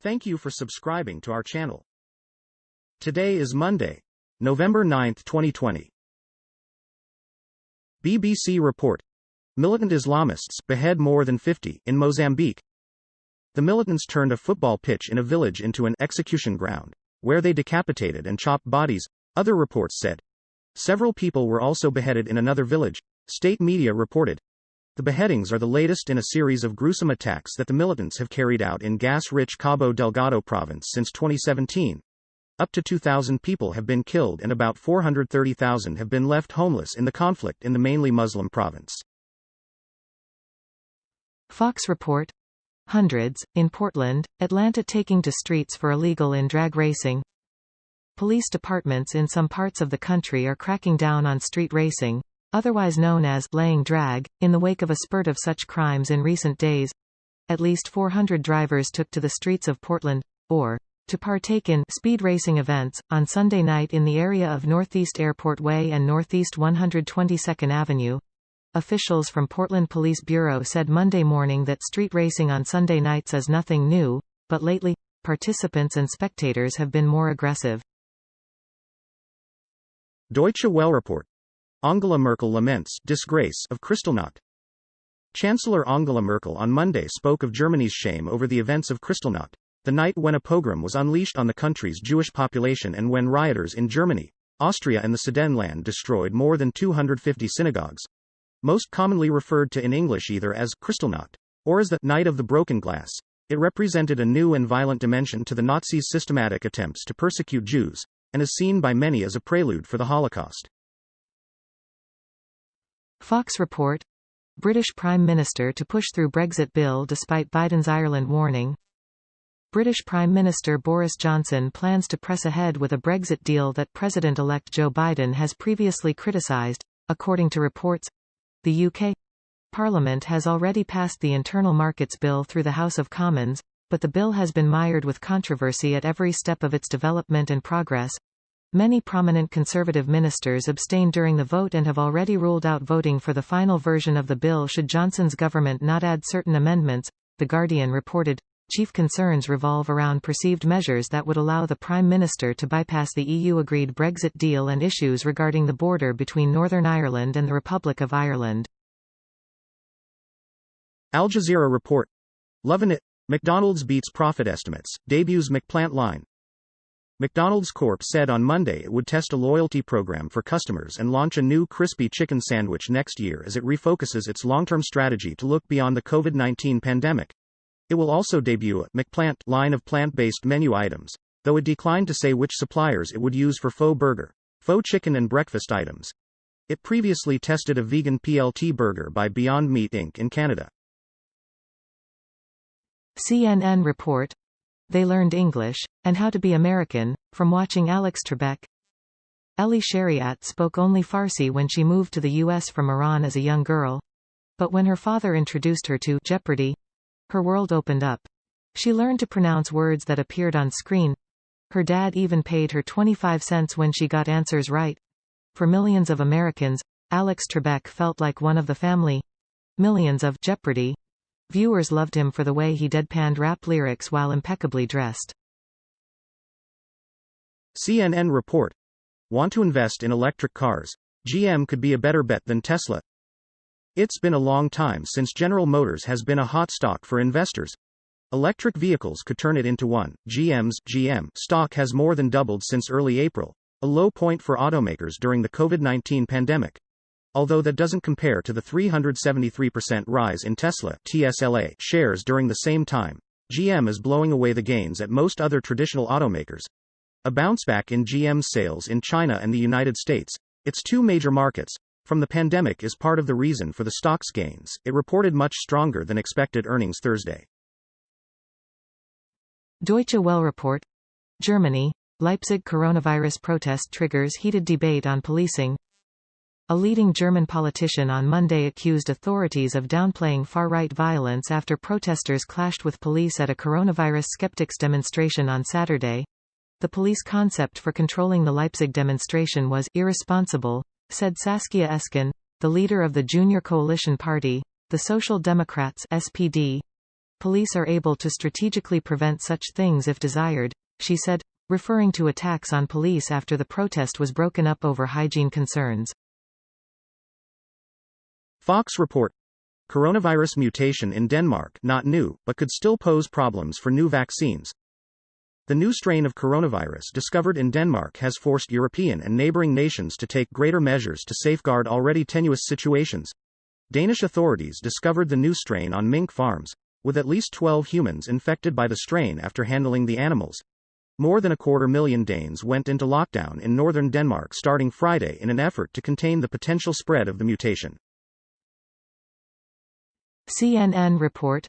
Thank you for subscribing to our channel. Today is Monday, November 9, 2020. BBC report. Militant Islamists behead more than 50 in Mozambique. The militants turned a football pitch in a village into an execution ground, where they decapitated and chopped bodies, other reports said. Several people were also beheaded in another village, state media reported. The beheadings are the latest in a series of gruesome attacks that the militants have carried out in gas-rich Cabo Delgado province since 2017. Up to 2,000 people have been killed and about 430,000 have been left homeless in the conflict in the mainly Muslim province. Fox report. Hundreds, in Portland, Atlanta taking to streets for illegal in drag racing. Police departments in some parts of the country are cracking down on street racing, otherwise known as laying drag, in the wake of a spurt of such crimes in recent days. At least 400 drivers took to the streets of Portland, to partake in speed racing events, on Sunday night in the area of Northeast Airport Way and Northeast 122nd Avenue. Officials from Portland Police Bureau said Monday morning that street racing on Sunday nights is nothing new, but lately, participants and spectators have been more aggressive. Deutsche Welle report. Angela Merkel laments disgrace of Kristallnacht. Chancellor Angela Merkel on Monday spoke of Germany's shame over the events of Kristallnacht, the night when a pogrom was unleashed on the country's Jewish population and when rioters in Germany, Austria and the Sudetenland destroyed more than 250 synagogues. Most commonly referred to in English either as Kristallnacht or as the Night of the Broken Glass, it represented a new and violent dimension to the Nazis' systematic attempts to persecute Jews, and is seen by many as a prelude for the Holocaust. Fox report. British Prime Minister to push through Brexit bill despite Biden's Ireland warning. British Prime Minister Boris Johnson plans to press ahead with a Brexit deal that President-elect Joe Biden has previously criticised, according to reports. The UK Parliament has already passed the Internal Markets Bill through the House of Commons, but the bill has been mired with controversy at every step of its development and progress. Many prominent Conservative ministers abstained during the vote and have already ruled out voting for the final version of the bill should Johnson's government not add certain amendments, The Guardian reported. Chief concerns revolve around perceived measures that would allow the Prime Minister to bypass the EU-agreed Brexit deal and issues regarding the border between Northern Ireland and the Republic of Ireland. Al Jazeera report. Lovin' it. McDonald's beats profit estimates, debuts McPlant line. McDonald's Corp said on Monday it would test a loyalty program for customers and launch a new crispy chicken sandwich next year as it refocuses its long-term strategy to look beyond the COVID-19 pandemic. It will also debut a McPlant line of plant-based menu items, though it declined to say which suppliers it would use for faux burger, faux chicken and breakfast items. It previously tested a vegan PLT burger by Beyond Meat Inc. in Canada. CNN report. They learned English, and how to be American, from watching Alex Trebek. Ellie Shariat spoke only Farsi when she moved to the U.S. from Iran as a young girl. But when her father introduced her to Jeopardy! Her world opened up. She learned to pronounce words that appeared on screen. Her dad even paid her 25 cents when she got answers right. For millions of Americans, Alex Trebek felt like one of the family. Millions of Jeopardy! Viewers loved him for the way he deadpanned rap lyrics while impeccably dressed. CNN report. Want to invest in electric cars? GM could be a better bet than Tesla. It's been a long time since General Motors has been a hot stock for investors. Electric vehicles could turn it into one. GM's GM stock has more than doubled since early April, a low point for automakers during the COVID-19 pandemic. Although that doesn't compare to the 373% rise in Tesla (TSLA) shares during the same time, GM is blowing away the gains at most other traditional automakers. A bounceback in GM's sales in China and the United States, its two major markets, from the pandemic is part of the reason for the stock's gains. It reported much stronger than expected earnings Thursday. Deutsche Welle report. Germany, Leipzig coronavirus protest triggers heated debate on policing. A leading German politician on Monday accused authorities of downplaying far-right violence after protesters clashed with police at a coronavirus skeptics demonstration on Saturday. The police concept for controlling the Leipzig demonstration was irresponsible, said Saskia Esken, the leader of the Junior Coalition Party, the Social Democrats (SPD). Police are able to strategically prevent such things if desired, she said, referring to attacks on police after the protest was broken up over hygiene concerns. Fox report. Coronavirus mutation in Denmark not new, but could still pose problems for new vaccines. The new strain of coronavirus discovered in Denmark has forced European and neighboring nations to take greater measures to safeguard already tenuous situations. Danish authorities discovered the new strain on mink farms, with at least 12 humans infected by the strain after handling the animals. More than 250,000 Danes went into lockdown in northern Denmark starting Friday in an effort to contain the potential spread of the mutation. CNN report.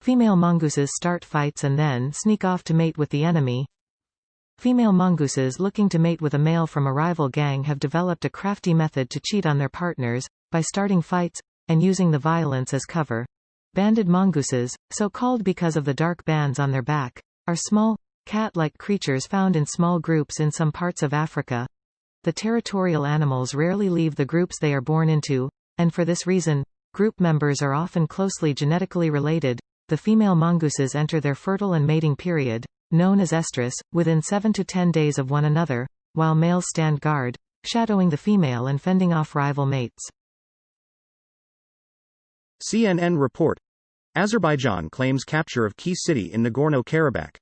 Female mongooses start fights and then sneak off to mate with the enemy. Female mongooses looking to mate with a male from a rival gang have developed a crafty method to cheat on their partners, by starting fights, and using the violence as cover. Banded mongooses, so called because of the dark bands on their back, are small, cat-like creatures found in small groups in some parts of Africa. The territorial animals rarely leave the groups they are born into, and for this reason, group members are often closely genetically related. The female mongooses enter their fertile and mating period, known as estrus, within 7 to 10 days of one another, while males stand guard, shadowing the female and fending off rival mates. CNN report. Azerbaijan claims capture of key city in Nagorno-Karabakh.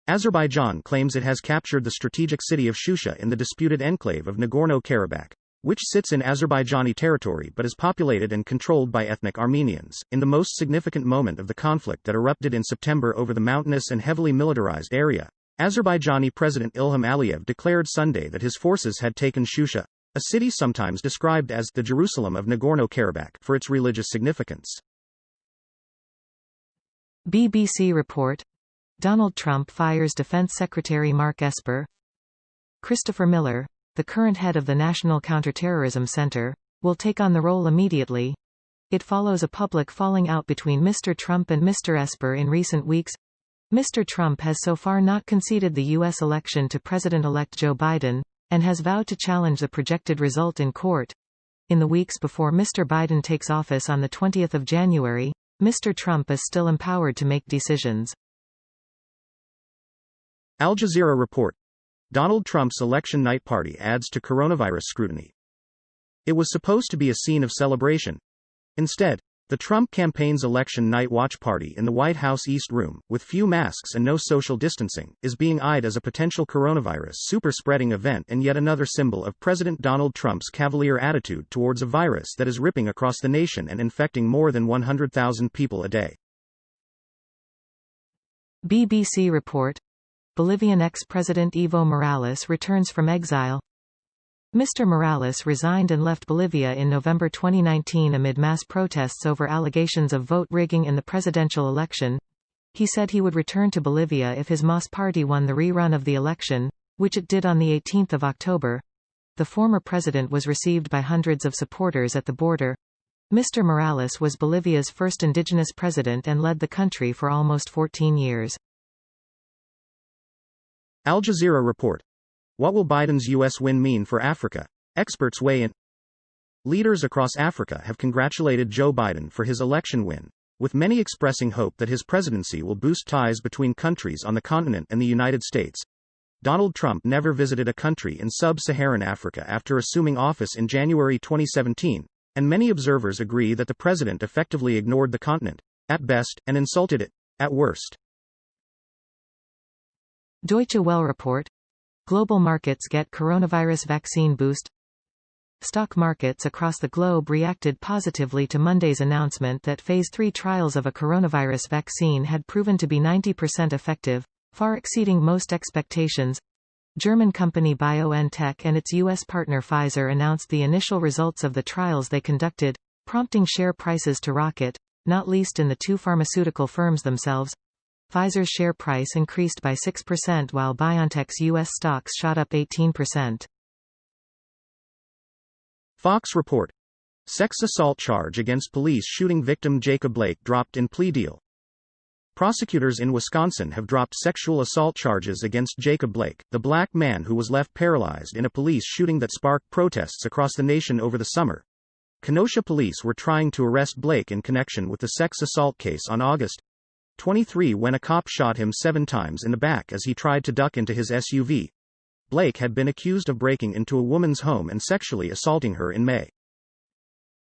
Azerbaijan claims it has captured the strategic city of Shusha in the disputed enclave of Nagorno-Karabakh, which sits in Azerbaijani territory but is populated and controlled by ethnic Armenians, in the most significant moment of the conflict that erupted in September over the mountainous and heavily militarized area. Azerbaijani President Ilham Aliyev declared Sunday that his forces had taken Shusha, a city sometimes described as the Jerusalem of Nagorno-Karabakh for its religious significance. BBC report. Donald Trump fires Defense Secretary Mark Esper. Christopher Miller, the current head of the National Counterterrorism Center, will take on the role immediately. It follows a public falling out between Mr. Trump and Mr. Esper in recent weeks. Mr. Trump has so far not conceded the U.S. election to President-elect Joe Biden, and has vowed to challenge the projected result in court. In the weeks before Mr. Biden takes office on the 20th of January, Mr. Trump is still empowered to make decisions. Al Jazeera report. Donald Trump's election night party adds to coronavirus scrutiny. It was supposed to be a scene of celebration. Instead, the Trump campaign's election night watch party in the White House East Room, with few masks and no social distancing, is being eyed as a potential coronavirus super-spreading event and yet another symbol of President Donald Trump's cavalier attitude towards a virus that is ripping across the nation and infecting more than 100,000 people a day. BBC report. Bolivian ex-president Evo Morales returns from exile. Mr. Morales resigned and left Bolivia in November 2019 amid mass protests over allegations of vote rigging in the presidential election. He said he would return to Bolivia if his MAS party won the rerun of the election, which it did on the 18th of October. The former president was received by hundreds of supporters at the border. Mr. Morales was Bolivia's first indigenous president and led the country for almost 14 years. Al Jazeera report. What will Biden's U.S. win mean for Africa? Experts weigh in. Leaders across Africa have congratulated Joe Biden for his election win, with many expressing hope that his presidency will boost ties between countries on the continent and the United States. Donald Trump never visited a country in sub-Saharan Africa after assuming office in January 2017, and many observers agree that the president effectively ignored the continent, at best, and insulted it, at worst. Deutsche Welle report. Global markets get coronavirus vaccine boost. Stock markets across the globe reacted positively to Monday's announcement that Phase 3 trials of a coronavirus vaccine had proven to be 90% effective, far exceeding most expectations. German company BioNTech and its U.S. partner Pfizer announced the initial results of the trials they conducted, prompting share prices to rocket, not least in the two pharmaceutical firms themselves. Pfizer's share price increased by 6% while BioNTech's U.S. stocks shot up 18%. Fox report. Sex assault charge against police shooting victim Jacob Blake dropped in plea deal. Prosecutors in Wisconsin have dropped sexual assault charges against Jacob Blake, the black man who was left paralyzed in a police shooting that sparked protests across the nation over the summer. Kenosha police were trying to arrest Blake in connection with the sex assault case on August 23, when a cop shot him 7 times in the back as he tried to duck into his SUV. Blake had been accused of breaking into a woman's home and sexually assaulting her in May.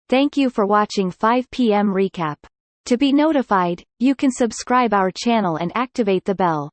Thank you for watching 5 p.m. recap. To be notified, you can subscribe our channel and activate the bell.